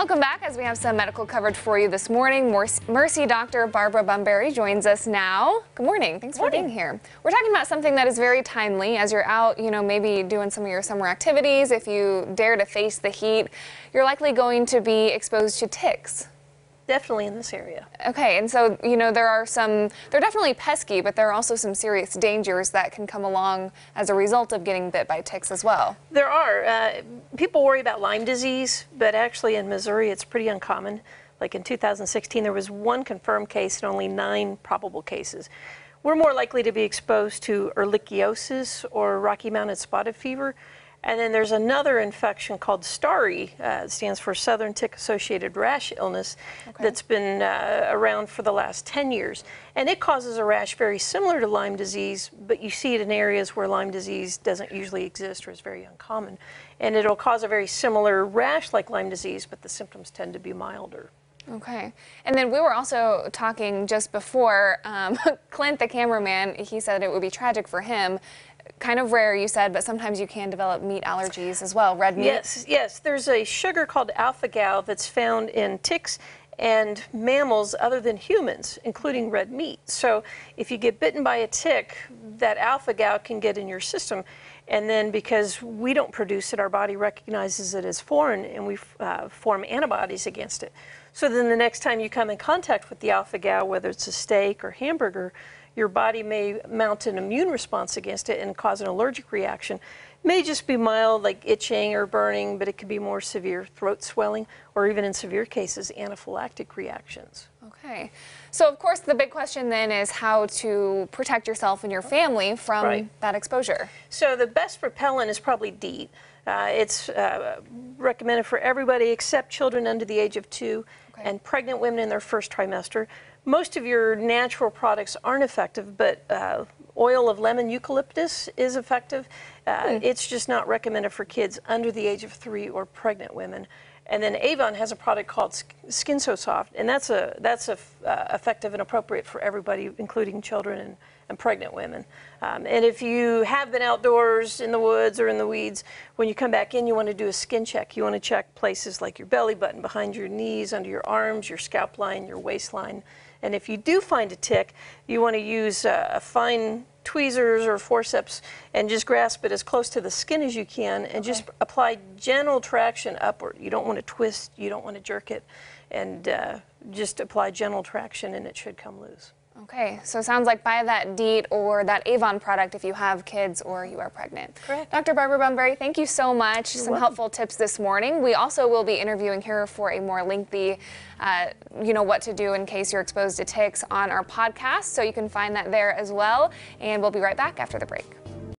Welcome back as we have some medical coverage for you this morning. Mercy Dr. Barbara Bumberry joins us now. Good morning. Thanks for being here. We're talking about something that is very timely as you're out, maybe doing some of your summer activities. If you dare to face the heat, you're likely going to be exposed to ticks. Definitely in this area. Okay, and so, they're definitely pesky, but there are also some serious dangers that can come along as a result of getting bit by ticks as well. There are. People worry about Lyme disease, but actually in Missouri it's pretty uncommon. Like in 2016 there was 1 confirmed case and only 9 probable cases. We're more likely to be exposed to Ehrlichiosis or Rocky Mountain spotted fever. And then there's another infection called STARI, it stands for Southern Tick Associated Rash Illness, that's been around for the last 10 years. And it causes a rash very similar to Lyme disease, but you see it in areas where Lyme disease doesn't usually exist or is very uncommon. And it'll cause a very similar rash like Lyme disease, but the symptoms tend to be milder. Okay. And then we were also talking just before, Clint, the cameraman, he said it would be tragic for him. Kind of rare, you said, but sometimes you can develop meat allergies as well, red meat. Yes. There's a sugar called alpha-gal that's found in ticks and mammals other than humans, including red meat. So if you get bitten by a tick, that alpha-gal can get in your system. And then because we don't produce it, our body recognizes it as foreign and we form antibodies against it. So then the next time you come in contact with the alpha-gal, whether it's a steak or hamburger, your body may mount an immune response against it and cause an allergic reaction. It may just be mild, like itching or burning, but it could be more severe throat swelling, or even in severe cases, anaphylactic reactions. Okay. So, of course, the big question then is how to protect yourself and your family from that exposure. So the best repellent is probably DEET. It's recommended for everybody except children under the age of 2 and pregnant women in their first trimester. Most of your natural products aren't effective, but oil of lemon eucalyptus is effective. It's just not recommended for kids under the age of 3 or pregnant women. And then Avon has a product called Skin So Soft, and that's effective and appropriate for everybody, including children and pregnant women. And if you have been outdoors in the woods or in the weeds, when you come back in, you want to do a skin check. You want to check places like your belly button, behind your knees, under your arms, your scalp line, your waistline. And if you do find a tick, you want to use a fine tweezers or forceps and just grasp it as close to the skin as you can and just apply gentle traction upward. You don't want to twist, you don't want to jerk it, and just apply gentle traction and it should come loose. Okay, so it sounds like buy that DEET or that Avon product if you have kids or you are pregnant. Correct. Dr. Barbara Bumberry, thank you so much. You're Some welcome. helpful tips this morning. We also will be interviewing her for a more lengthy, what to do in case you're exposed to ticks on our podcast, so you can find that there as well. And we'll be right back after the break.